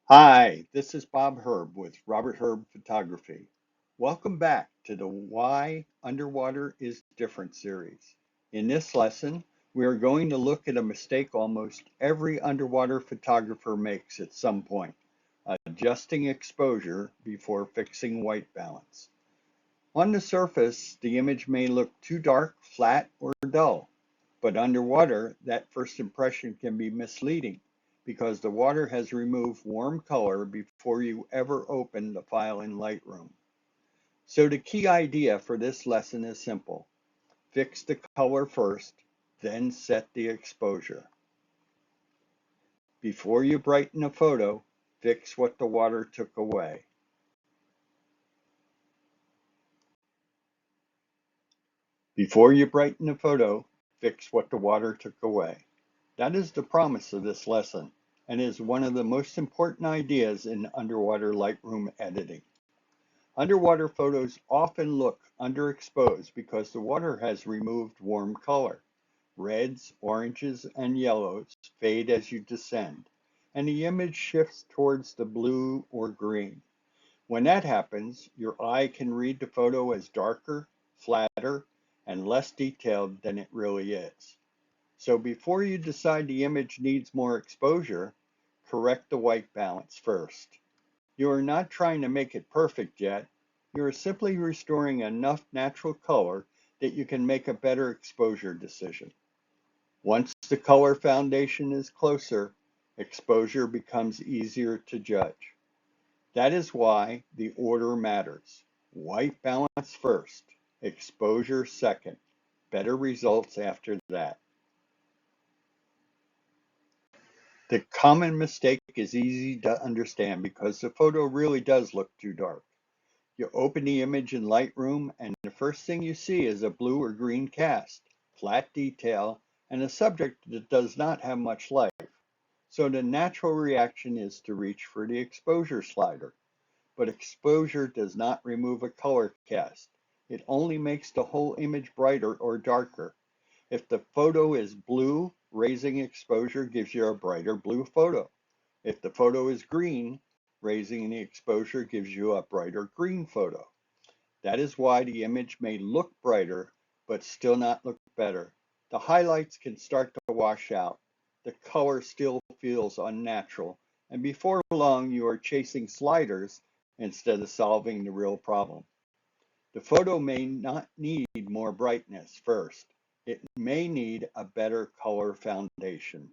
Hi, this is Bob Herb with Robert Herb Photography. Welcome back to the Why Underwater is Different series. In this lesson, we are going to look at a mistake almost every underwater photographer makes at some point, adjusting exposure before fixing white balance. On the surface, the image may look too dark, flat, or dull, but underwater, that first impression can be misleading because the water has removed warm color before you ever open the file in Lightroom. So the key idea for this lesson is simple. Fix the color first, then set the exposure. Before you brighten a photo, fix what the water took away. Before you brighten a photo, fix what the water took away. That is the promise of this lesson and is one of the most important ideas in underwater Lightroom editing. Underwater photos often look underexposed because the water has removed warm color. Reds, oranges, and yellows fade as you descend, and the image shifts towards the blue or green. When that happens, your eye can read the photo as darker, flatter, and less detailed than it really is. So before you decide the image needs more exposure, correct the white balance first. You are not trying to make it perfect yet. You are simply restoring enough natural color that you can make a better exposure decision. Once the color foundation is closer, exposure becomes easier to judge. That is why the order matters. White balance first, exposure second. Better results after that. The common mistake is easy to understand because the photo really does look too dark. You open the image in Lightroom and the first thing you see is a blue or green cast, flat detail, and a subject that does not have much life. So the natural reaction is to reach for the exposure slider. But exposure does not remove a color cast. It only makes the whole image brighter or darker. If the photo is blue, raising exposure gives you a brighter blue photo. If the photo is green, raising the exposure gives you a brighter green photo. That is why the image may look brighter, but still not look better. The highlights can start to wash out. The color still feels unnatural, and before long you are chasing sliders instead of solving the real problem. The photo may not need more brightness first. It may need a better color foundation.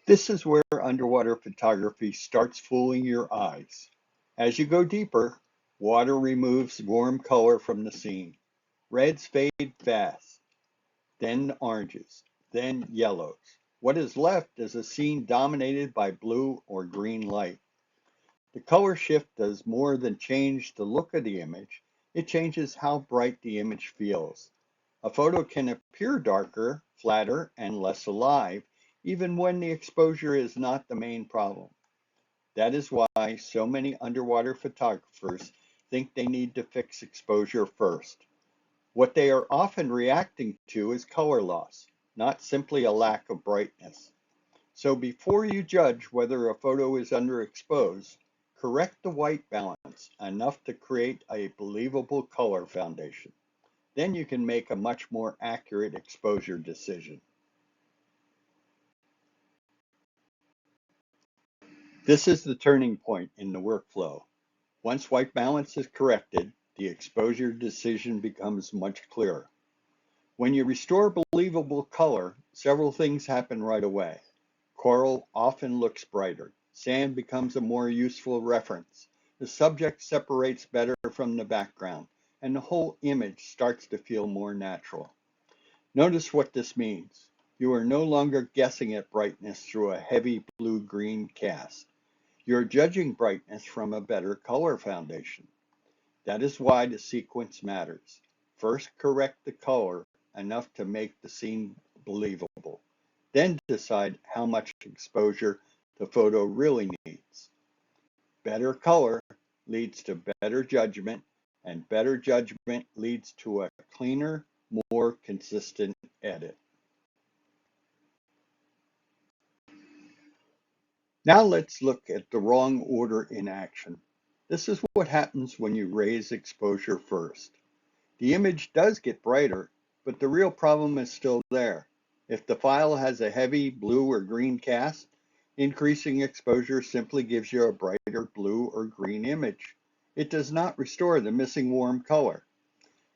This is where underwater photography starts fooling your eyes. As you go deeper, water removes warm color from the scene. Reds fade fast, then oranges, then yellows. What is left is a scene dominated by blue or green light. The color shift does more than change the look of the image, it changes how bright the image feels. A photo can appear darker, flatter, and less alive, even when the exposure is not the main problem. That is why so many underwater photographers think they need to fix exposure first. What they are often reacting to is color loss, not simply a lack of brightness. So before you judge whether a photo is underexposed, correct the white balance enough to create a believable color foundation. Then you can make a much more accurate exposure decision. This is the turning point in the workflow. Once white balance is corrected, the exposure decision becomes much clearer. When you restore believable color, several things happen right away. Coral often looks brighter. Sand becomes a more useful reference. The subject separates better from the background, and the whole image starts to feel more natural. Notice what this means. You are no longer guessing at brightness through a heavy blue-green cast. You're judging brightness from a better color foundation. That is why the sequence matters. First, correct the color enough to make the scene believable. Then decide how much exposure the photo really needs. Better color leads to better judgment, and better judgment leads to a cleaner, more consistent edit. Now let's look at the wrong order in action. This is what happens when you raise exposure first. The image does get brighter, but the real problem is still there. If the file has a heavy blue or green cast, increasing exposure simply gives you a brighter blue or green image. It does not restore the missing warm color.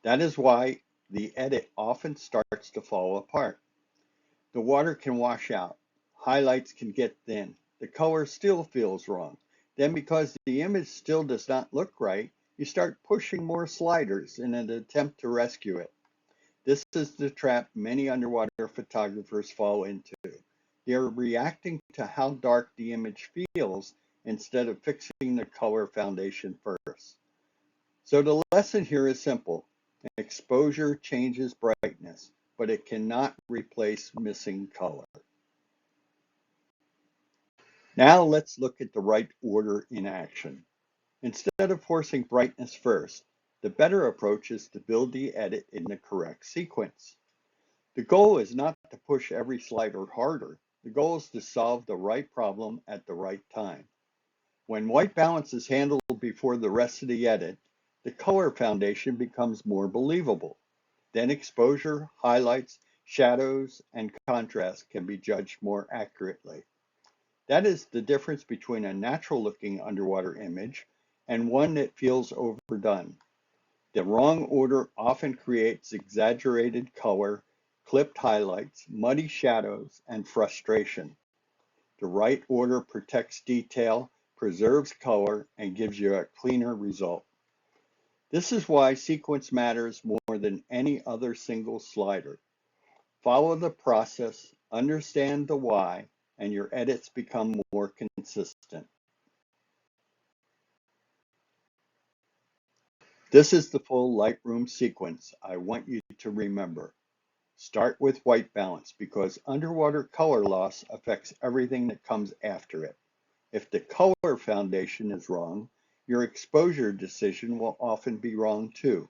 That is why the edit often starts to fall apart. The water can wash out, highlights can get thin, the color still feels wrong. Then because the image still does not look right, you start pushing more sliders in an attempt to rescue it. This is the trap many underwater photographers fall into. They are reacting to how dark the image feels instead of fixing the color foundation first. So the lesson here is simple. Exposure changes brightness, but it cannot replace missing color. Now let's look at the right order in action. Instead of forcing brightness first, the better approach is to build the edit in the correct sequence. The goal is not to push every slider harder. The goal is to solve the right problem at the right time. When white balance is handled before the rest of the edit, the color foundation becomes more believable. Then exposure, highlights, shadows, and contrast can be judged more accurately. That is the difference between a natural looking underwater image and one that feels overdone. The wrong order often creates exaggerated color, clipped highlights, muddy shadows, and frustration. The right order protects detail, preserves color, and gives you a cleaner result. This is why sequence matters more than any other single slider. Follow the process, understand the why, and your edits become more consistent. This is the full Lightroom sequence I want you to remember. Start with white balance because underwater color loss affects everything that comes after it. If the color foundation is wrong, your exposure decision will often be wrong too.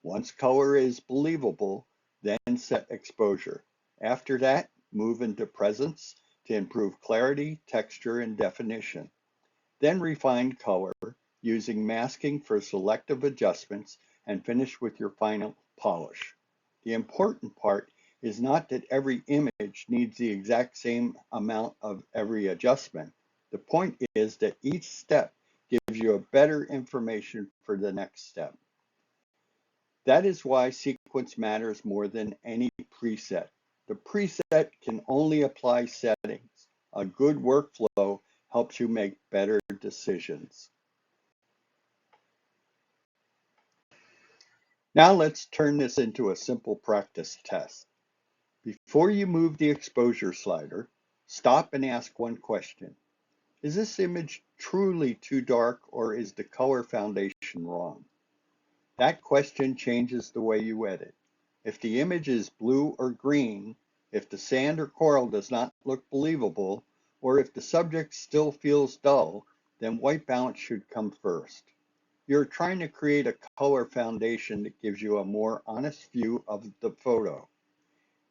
Once color is believable, then set exposure. After that, move into presence to improve clarity, texture, and definition. Then refine color using masking for selective adjustments and finish with your final polish. The important part is not that every image needs the exact same amount of every adjustment. The point is that each step gives you a better information for the next step. That is why sequence matters more than any preset. The preset can only apply settings. A good workflow helps you make better decisions. Now let's turn this into a simple practice test. Before you move the exposure slider, stop and ask one question. Is this image truly too dark or is the color foundation wrong? That question changes the way you edit. If the image is blue or green, if the sand or coral does not look believable, or if the subject still feels dull, then white balance should come first. You're trying to create a color foundation that gives you a more honest view of the photo.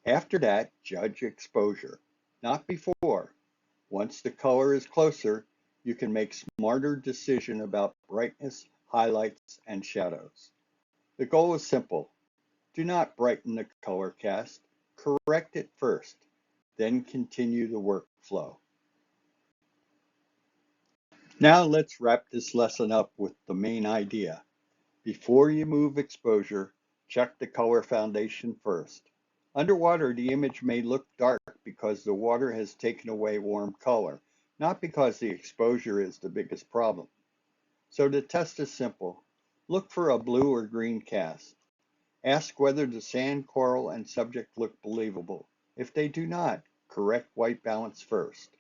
After that, judge exposure, not before. Once the color is closer, you can make smarter decision about brightness, highlights, and shadows. The goal is simple. Do not brighten the color cast. Correct it first, then continue the workflow. Now let's wrap this lesson up with the main idea. Before you move exposure, check the color foundation first. Underwater, the image may look dark because the water has taken away warm color, not because the exposure is the biggest problem. So the test is simple. Look for a blue or green cast. Ask whether the sand, coral, and subject look believable. If they do not, correct white balance first.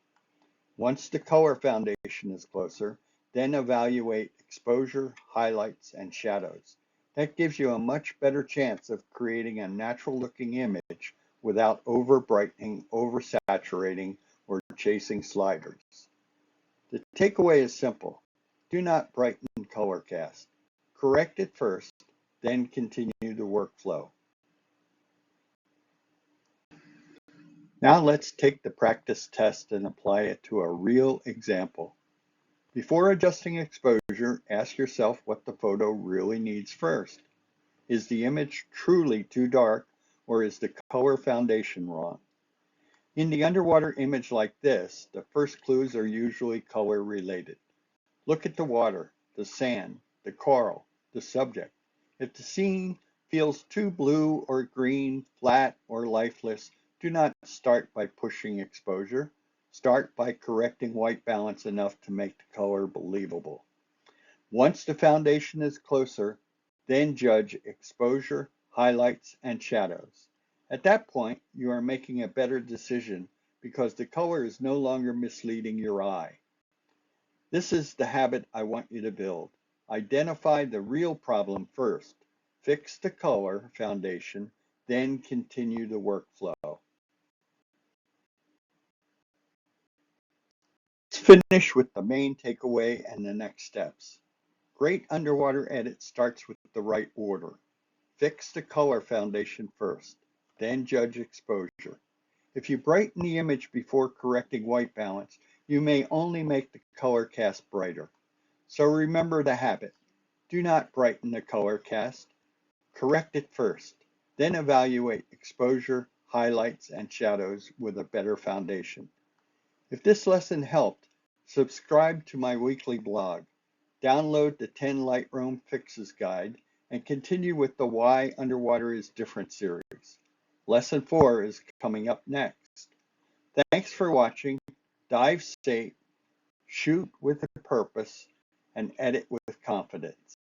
Once the color foundation is closer, then evaluate exposure, highlights, and shadows. That gives you a much better chance of creating a natural looking image without over brightening, oversaturating, or chasing sliders. The takeaway is simple. Do not brighten color cast. Correct it first, then continue the workflow. Now let's take the practice test and apply it to a real example. Before adjusting exposure, ask yourself what the photo really needs first. Is the image truly too dark, or is the color foundation wrong? In the underwater image like this, the first clues are usually color related. Look at the water, the sand, the coral, the subject. If the scene feels too blue or green, flat or lifeless, do not start by pushing exposure. Start by correcting white balance enough to make the color believable. Once the foundation is closer, then judge exposure, highlights, and shadows. At that point, you are making a better decision because the color is no longer misleading your eye. This is the habit I want you to build. Identify the real problem first, fix the color foundation, then continue the workflow. Let's finish with the main takeaway and the next steps. Great underwater edit starts with the right order. Fix the color foundation first, then judge exposure. If you brighten the image before correcting white balance, you may only make the color cast brighter. So remember the habit. Do not brighten the color cast. Correct it first. Then evaluate exposure, highlights, and shadows with a better foundation. If this lesson helped, subscribe to my weekly blog. Download the 10 Lightroom Fixes Guide and continue with the Why Underwater is Different series. Lesson 4 is coming up next. Thanks for watching. Dive safe, shoot with a purpose, and edit with confidence.